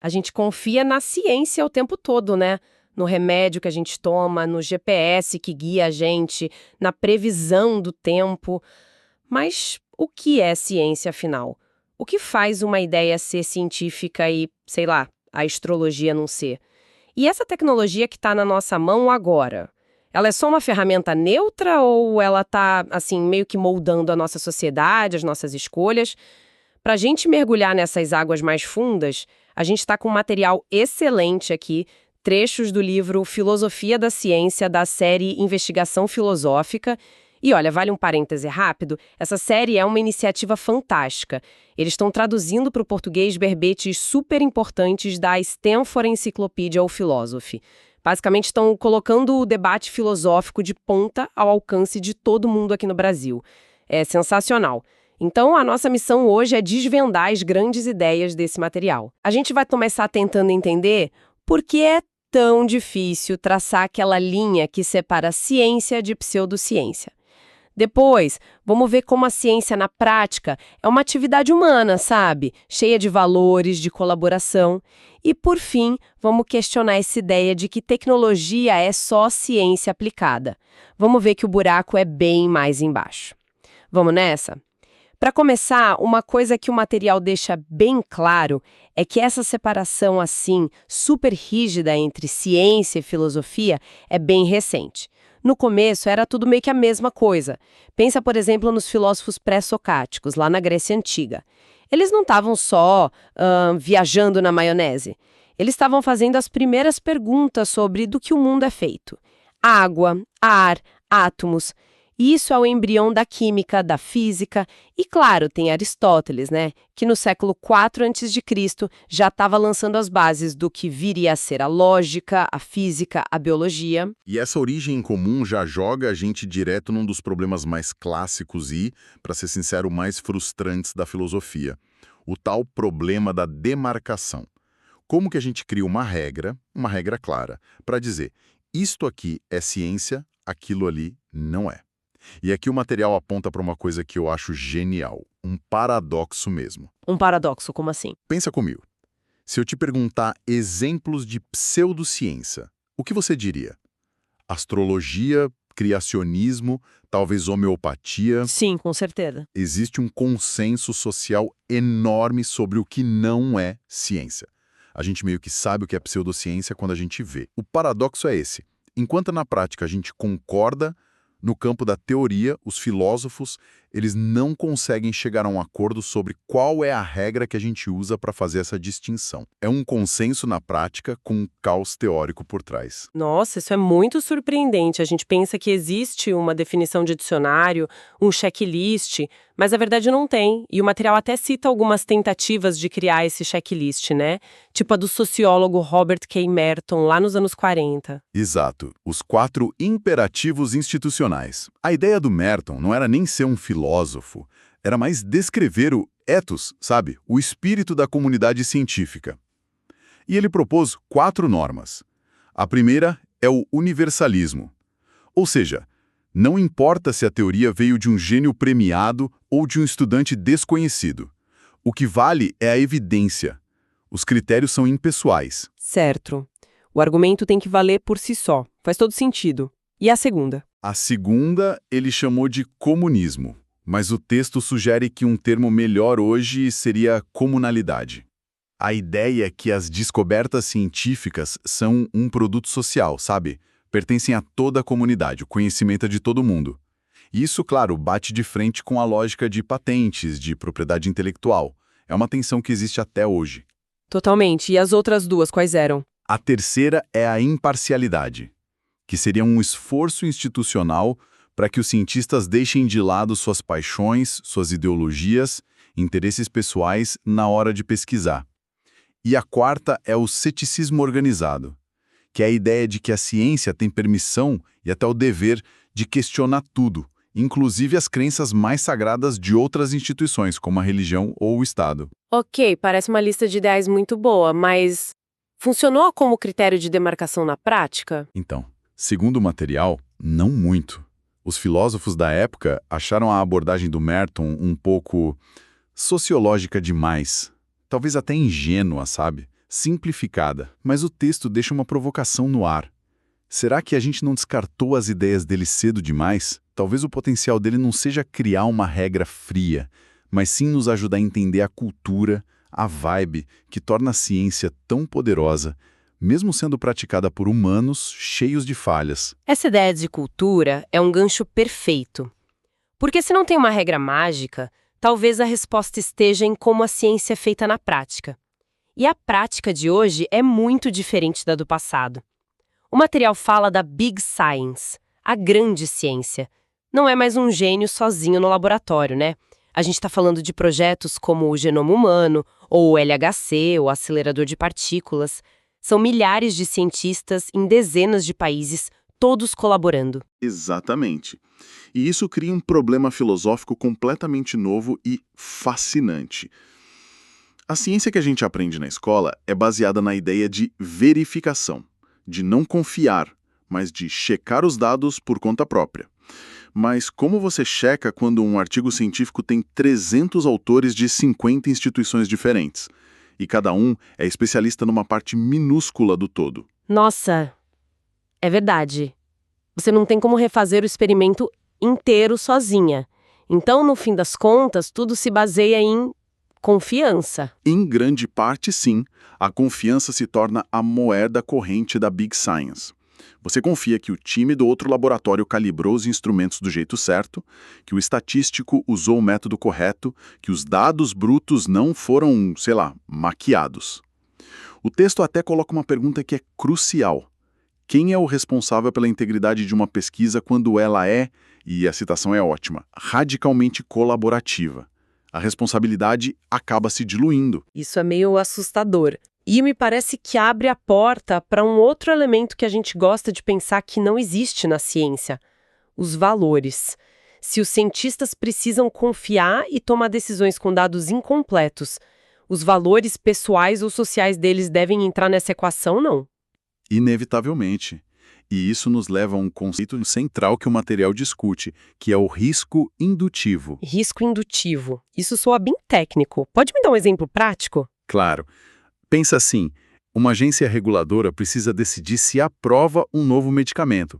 A gente confia na ciência o tempo todo, né? No remédio que a gente toma, no GPS que guia a gente, na previsão do tempo. Mas o que é ciência, afinal? O que faz uma ideia ser científica e, sei lá, a astrologia não ser? E essa tecnologia que está na nossa mão agora, ela é só uma ferramenta neutra ou ela está, assim, meio que moldando a nossa sociedade, as nossas escolhas? Para a gente mergulhar nessas águas mais fundas, a gente está com um material excelente aqui, trechos do livro Filosofia da Ciência, da série Investigação Filosófica. E olha, vale um parêntese rápido, essa série é uma iniciativa fantástica. Eles estão traduzindo para o português verbetes super importantes da Stanford Encyclopedia of Philosophy. Basicamente estão colocando o debate filosófico de ponta ao alcance de todo mundo aqui no Brasil. É sensacional. Então, a nossa missão hoje é desvendar as grandes ideias desse material. A gente vai começar tentando entender por que é tão difícil traçar aquela linha que separa ciência de pseudociência. Depois, vamos ver como a ciência na prática é uma atividade humana, sabe? Cheia de valores, de colaboração. E, por fim, vamos questionar essa ideia de que tecnologia é só ciência aplicada. Vamos ver que o buraco é bem mais embaixo. Vamos nessa? Para começar, uma coisa que o material deixa bem claro é que essa separação assim, super rígida entre ciência e filosofia é bem recente. No começo era tudo meio que a mesma coisa. Pensa, por exemplo, nos filósofos pré-socráticos, lá na Grécia Antiga. Eles não estavam só viajando na maionese. Eles estavam fazendo as primeiras perguntas sobre do que o mundo é feito. Água, ar, átomos. Isso é o embrião da química, da física e, claro, tem Aristóteles, né, que no século IV a.C. já estava lançando as bases do que viria a ser a lógica, a física, a biologia. E essa origem em comum já joga a gente direto num dos problemas mais clássicos e, para ser sincero, mais frustrantes da filosofia. O tal problema da demarcação. Como que a gente cria uma regra clara, para dizer, isto aqui é ciência, aquilo ali não é. E aqui o material aponta para uma coisa que eu acho genial, um paradoxo mesmo. Um paradoxo, como assim? Pensa comigo. Se eu te perguntar exemplos de pseudociência, o que você diria? Astrologia, criacionismo, talvez homeopatia? Sim, com certeza. Existe um consenso social enorme sobre o que não é ciência. A gente meio que sabe o que é pseudociência quando a gente vê. O paradoxo é esse. Enquanto na prática a gente concorda, no campo da teoria, os filósofos, eles não conseguem chegar a um acordo sobre qual é a regra que a gente usa para fazer essa distinção. É um consenso na prática com um caos teórico por trás. Nossa, isso é muito surpreendente. A gente pensa que existe uma definição de dicionário, um checklist, mas a verdade não tem. E o material até cita algumas tentativas de criar esse checklist, né? Tipo a do sociólogo Robert K. Merton, lá nos anos 40. Exato. Os 4 imperativos institucionais. A ideia do Merton não era nem ser um filósofo, era mais descrever o ethos, sabe? O espírito da comunidade científica. E ele propôs 4 normas. A primeira é o universalismo. Ou seja, não importa se a teoria veio de um gênio premiado ou de um estudante desconhecido. O que vale é a evidência. Os critérios são impessoais. Certo. O argumento tem que valer por si só. Faz todo sentido. E a segunda? A segunda ele chamou de comunismo, mas o texto sugere que um termo melhor hoje seria comunalidade. A ideia é que as descobertas científicas são um produto social, sabe? Pertencem a toda a comunidade, o conhecimento é de todo mundo. E isso, claro, bate de frente com a lógica de patentes, de propriedade intelectual. É uma tensão que existe até hoje. Totalmente. E as outras duas, quais eram? A terceira é a imparcialidade, que seria um esforço institucional para que os cientistas deixem de lado suas paixões, suas ideologias, interesses pessoais na hora de pesquisar. E a quarta é o ceticismo organizado, que é a ideia de que a ciência tem permissão e até o dever de questionar tudo, inclusive as crenças mais sagradas de outras instituições, como a religião ou o Estado. Ok, parece uma lista de ideais muito boa, mas funcionou como critério de demarcação na prática? Então, segundo o material, não muito. Os filósofos da época acharam a abordagem do Merton um pouco sociológica demais, talvez até ingênua, sabe? simplificada, mas o texto deixa uma provocação no ar. Será que a gente não descartou as ideias dele cedo demais? Talvez o potencial dele não seja criar uma regra fria, mas sim nos ajudar a entender a cultura, a vibe que torna a ciência tão poderosa, mesmo sendo praticada por humanos cheios de falhas. Essa ideia de cultura é um gancho perfeito. Porque se não tem uma regra mágica, talvez a resposta esteja em como a ciência é feita na prática. E a prática de hoje é muito diferente da do passado. O material fala da Big Science, a grande ciência. Não é mais um gênio sozinho no laboratório, né? A gente está falando de projetos como o genoma humano, ou o LHC, o acelerador de partículas. São milhares de cientistas em dezenas de países, todos colaborando. Exatamente. E isso cria um problema filosófico completamente novo e fascinante. A ciência que a gente aprende na escola é baseada na ideia de verificação, de não confiar, mas de checar os dados por conta própria. Mas como você checa quando um artigo científico tem 300 autores de 50 instituições diferentes? E cada um é especialista numa parte minúscula do todo. Nossa, é verdade. Você não tem como refazer o experimento inteiro sozinha. Então, no fim das contas, tudo se baseia em confiança. Em grande parte, sim, a confiança se torna a moeda corrente da Big Science. Você confia que o time do outro laboratório calibrou os instrumentos do jeito certo, que o estatístico usou o método correto, que os dados brutos não foram, sei lá, maquiados. O texto até coloca uma pergunta que é crucial. Quem é o responsável pela integridade de uma pesquisa quando ela é, e a citação é ótima, radicalmente colaborativa? A responsabilidade acaba se diluindo. Isso é meio assustador. E me parece que abre a porta para um outro elemento que a gente gosta de pensar que não existe na ciência: os valores. Se os cientistas precisam confiar e tomar decisões com dados incompletos, os valores pessoais ou sociais deles devem entrar nessa equação, não? Inevitavelmente. E isso nos leva a um conceito central que o material discute, que é o risco indutivo. Risco indutivo. Isso soa bem técnico. Pode me dar um exemplo prático? Claro. Pensa assim, uma agência reguladora precisa decidir se aprova um novo medicamento.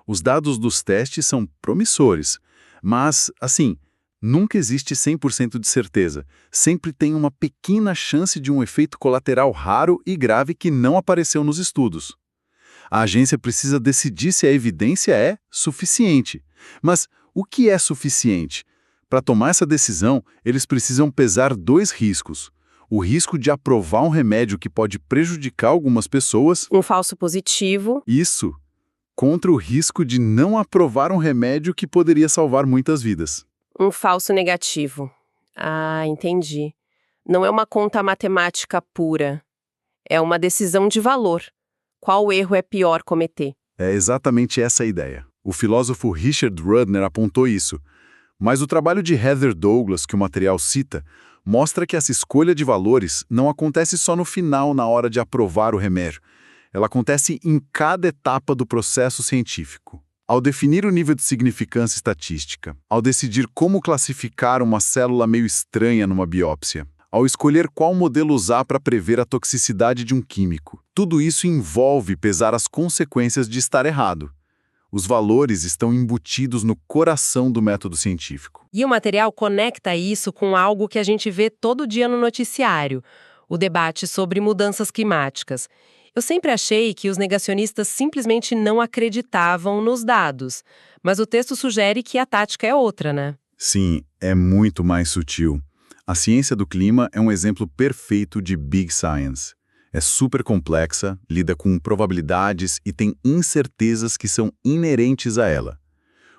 Os dados dos testes são promissores, mas, assim, nunca existe 100% de certeza. Sempre tem uma pequena chance de um efeito colateral raro e grave que não apareceu nos estudos. A agência precisa decidir se a evidência é suficiente. Mas o que é suficiente? Para tomar essa decisão, eles precisam pesar dois riscos. O risco de aprovar um remédio que pode prejudicar algumas pessoas. Um falso positivo. Isso. Contra o risco de não aprovar um remédio que poderia salvar muitas vidas. Um falso negativo. Ah, entendi. Não é uma conta matemática pura. É uma decisão de valor. Qual erro é pior cometer? É exatamente essa a ideia. O filósofo Richard Rudner apontou isso. Mas o trabalho de Heather Douglas, que o material cita, mostra que essa escolha de valores não acontece só no final, na hora de aprovar o remédio. Ela acontece em cada etapa do processo científico. Ao definir o nível de significância estatística, ao decidir como classificar uma célula meio estranha numa biópsia, ao escolher qual modelo usar para prever a toxicidade de um químico. Tudo isso envolve pesar as consequências de estar errado. Os valores estão embutidos no coração do método científico. E o material conecta isso com algo que a gente vê todo dia no noticiário: o debate sobre mudanças climáticas. Eu sempre achei que os negacionistas simplesmente não acreditavam nos dados, mas o texto sugere que a tática é outra, né? Sim, é muito mais sutil. A ciência do clima é um exemplo perfeito de Big Science. É super complexa, lida com probabilidades e tem incertezas que são inerentes a ela.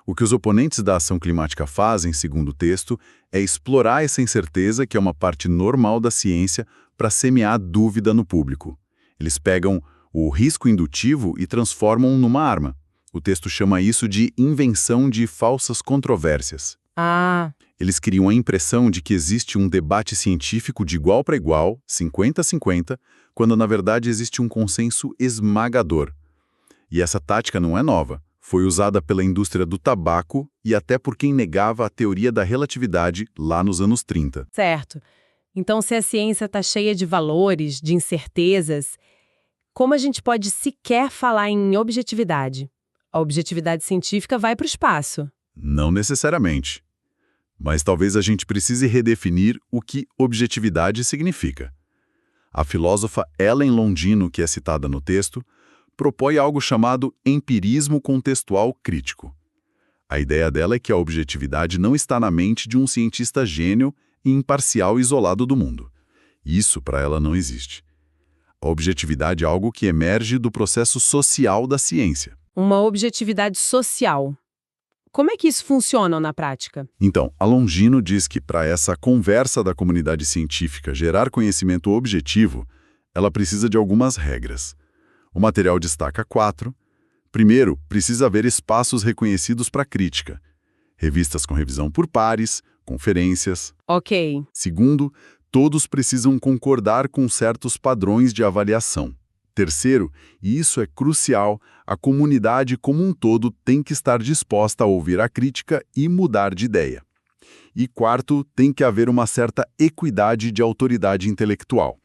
O que os oponentes da ação climática fazem, segundo o texto, é explorar essa incerteza, que é uma parte normal da ciência, para semear dúvida no público. Eles pegam o risco indutivo e transformam numa arma. O texto chama isso de invenção de falsas controvérsias. Eles criam a impressão de que existe um debate científico de igual para igual, 50-50, quando na verdade existe um consenso esmagador. E essa tática não é nova. Foi usada pela indústria do tabaco e até por quem negava a teoria da relatividade lá nos anos 30. Certo. Então, se a ciência está cheia de valores, de incertezas, como a gente pode sequer falar em objetividade? A objetividade científica vai para o espaço. Não necessariamente. Mas talvez a gente precise redefinir o que objetividade significa. A filósofa Ellen Longino, que é citada no texto, propõe algo chamado empirismo contextual crítico. A ideia dela é que a objetividade não está na mente de um cientista gênio e imparcial isolado do mundo. Isso, para ela, não existe. A objetividade é algo que emerge do processo social da ciência. Uma objetividade social. Como é que isso funciona na prática? Então, a Longino diz que para essa conversa da comunidade científica gerar conhecimento objetivo, ela precisa de algumas regras. O material destaca 4. Primeiro, precisa haver espaços reconhecidos para crítica. Revistas com revisão por pares, conferências. Ok. Segundo, todos precisam concordar com certos padrões de avaliação. Terceiro, e isso é crucial, a comunidade como um todo tem que estar disposta a ouvir a crítica e mudar de ideia. E quarto, tem que haver uma certa equidade de autoridade intelectual.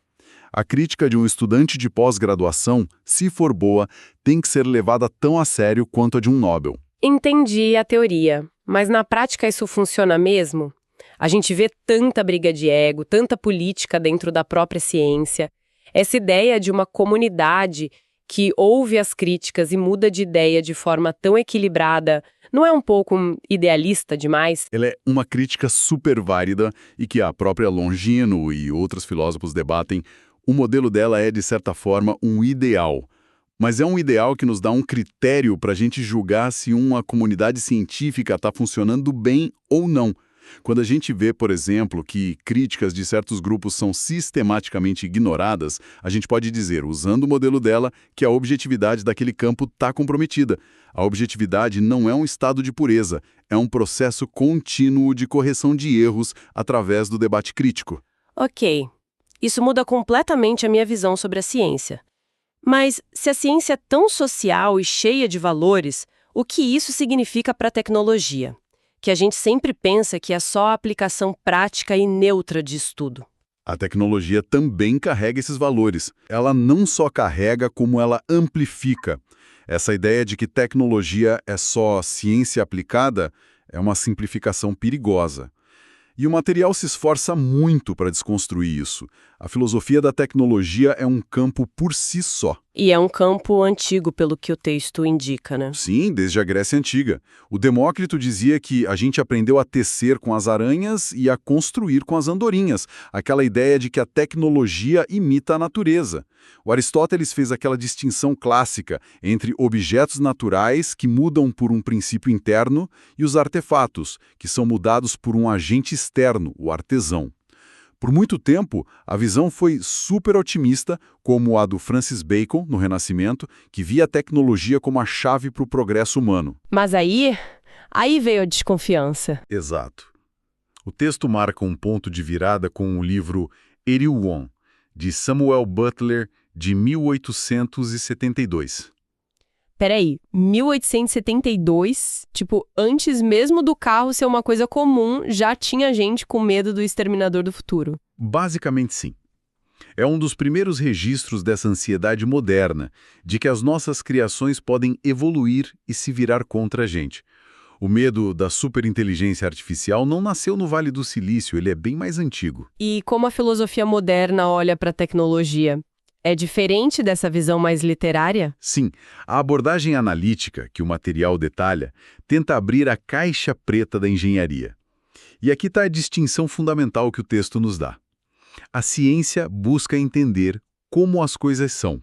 A crítica de um estudante de pós-graduação, se for boa, tem que ser levada tão a sério quanto a de um Nobel. Entendi a teoria, mas na prática isso funciona mesmo? A gente vê tanta briga de ego, tanta política dentro da própria ciência. Essa ideia de uma comunidade que ouve as críticas e muda de ideia de forma tão equilibrada, não é um pouco idealista demais? Ela é uma crítica super válida e que a própria Longino e outros filósofos debatem. O modelo dela é, de certa forma, um ideal. Mas é um ideal que nos dá um critério para a gente julgar se uma comunidade científica está funcionando bem ou não. Quando a gente vê, por exemplo, que críticas de certos grupos são sistematicamente ignoradas, a gente pode dizer, usando o modelo dela, que a objetividade daquele campo está comprometida. A objetividade não é um estado de pureza, é um processo contínuo de correção de erros através do debate crítico. Ok, isso muda completamente a minha visão sobre a ciência. Mas se a ciência é tão social e cheia de valores, o que isso significa para a tecnologia? Que a gente sempre pensa que é só a aplicação prática e neutra de estudo. A tecnologia também carrega esses valores. Ela não só carrega, como ela amplifica. Essa ideia de que tecnologia é só ciência aplicada é uma simplificação perigosa. E o material se esforça muito para desconstruir isso. A filosofia da tecnologia é um campo por si só. E é um campo antigo, pelo que o texto indica, né? Sim, desde a Grécia Antiga. O Demócrito dizia que a gente aprendeu a tecer com as aranhas e a construir com as andorinhas. Aquela ideia de que a tecnologia imita a natureza. O Aristóteles fez aquela distinção clássica entre objetos naturais que mudam por um princípio interno e os artefatos, que são mudados por um agente externo, o artesão. Por muito tempo, a visão foi super otimista, como a do Francis Bacon, no Renascimento, que via a tecnologia como a chave para o progresso humano. Mas aí veio a desconfiança. Exato. O texto marca um ponto de virada com o livro Erewhon, de Samuel Butler, de 1872. Peraí, 1872, tipo, antes mesmo do carro ser uma coisa comum, já tinha gente com medo do Exterminador do Futuro. Basicamente, sim. É um dos primeiros registros dessa ansiedade moderna, de que as nossas criações podem evoluir e se virar contra a gente. O medo da superinteligência artificial não nasceu no Vale do Silício, ele é bem mais antigo. E como a filosofia moderna olha para a tecnologia? É diferente dessa visão mais literária? Sim, a abordagem analítica, que o material detalha, tenta abrir a caixa preta da engenharia. E aqui está a distinção fundamental que o texto nos dá. A ciência busca entender como as coisas são.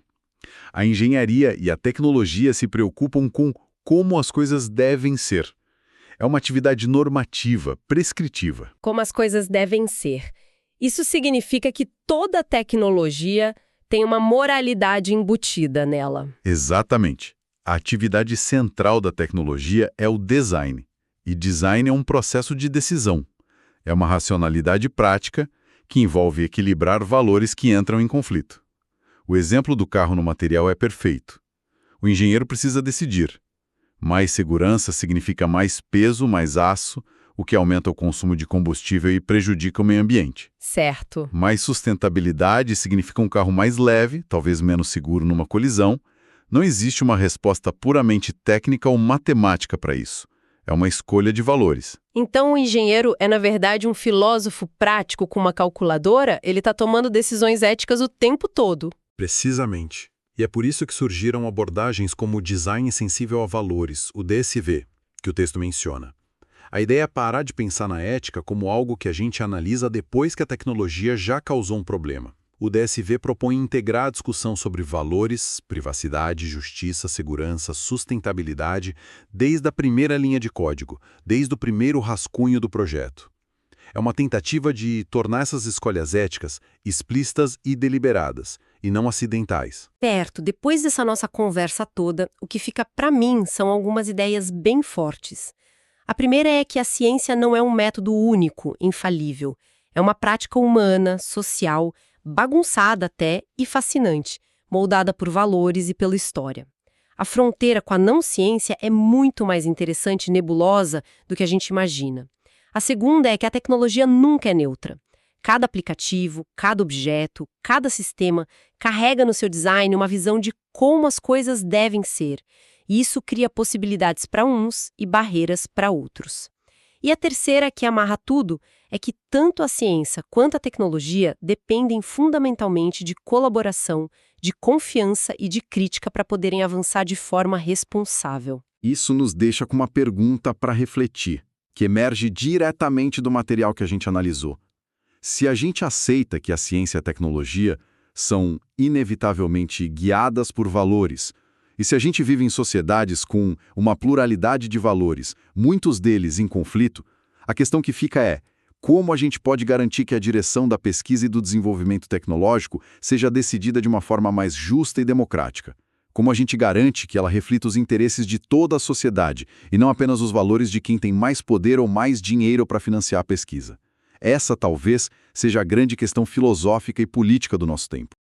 A engenharia e a tecnologia se preocupam com como as coisas devem ser. É uma atividade normativa, prescritiva. Como as coisas devem ser. Isso significa que toda tecnologia tem uma moralidade embutida nela. Exatamente. A atividade central da tecnologia é o design. E design é um processo de decisão. É uma racionalidade prática que envolve equilibrar valores que entram em conflito. O exemplo do carro no material é perfeito. O engenheiro precisa decidir. Mais segurança significa mais peso, mais aço. o que aumenta o consumo de combustível e prejudica o meio ambiente. Certo. Mais sustentabilidade significa um carro mais leve, talvez menos seguro numa colisão. Não existe uma resposta puramente técnica ou matemática para isso. É uma escolha de valores. Então o engenheiro é, na verdade, um filósofo prático com uma calculadora? Ele está tomando decisões éticas o tempo todo. Precisamente. E é por isso que surgiram abordagens como o design sensível a valores, o DSV, que o texto menciona. A ideia é parar de pensar na ética como algo que a gente analisa depois que a tecnologia já causou um problema. O DSV propõe integrar a discussão sobre valores, privacidade, justiça, segurança, sustentabilidade, desde a primeira linha de código, desde o primeiro rascunho do projeto. É uma tentativa de tornar essas escolhas éticas explícitas e deliberadas, e não acidentais. Certo, depois dessa nossa conversa toda, o que fica para mim são algumas ideias bem fortes. A primeira é que a ciência não é um método único, infalível. É uma prática humana, social, bagunçada até e fascinante, moldada por valores e pela história. A fronteira com a não-ciência é muito mais interessante e nebulosa do que a gente imagina. A segunda é que a tecnologia nunca é neutra. Cada aplicativo, cada objeto, cada sistema carrega no seu design uma visão de como as coisas devem ser. E isso cria possibilidades para uns e barreiras para outros. E a terceira, que amarra tudo, é que tanto a ciência quanto a tecnologia dependem fundamentalmente de colaboração, de confiança e de crítica para poderem avançar de forma responsável. Isso nos deixa com uma pergunta para refletir, que emerge diretamente do material que a gente analisou. Se a gente aceita que a ciência e a tecnologia são inevitavelmente guiadas por valores, e se a gente vive em sociedades com uma pluralidade de valores, muitos deles em conflito, a questão que fica é: como a gente pode garantir que a direção da pesquisa e do desenvolvimento tecnológico seja decidida de uma forma mais justa e democrática? Como a gente garante que ela reflita os interesses de toda a sociedade e não apenas os valores de quem tem mais poder ou mais dinheiro para financiar a pesquisa? Essa, talvez, seja a grande questão filosófica e política do nosso tempo.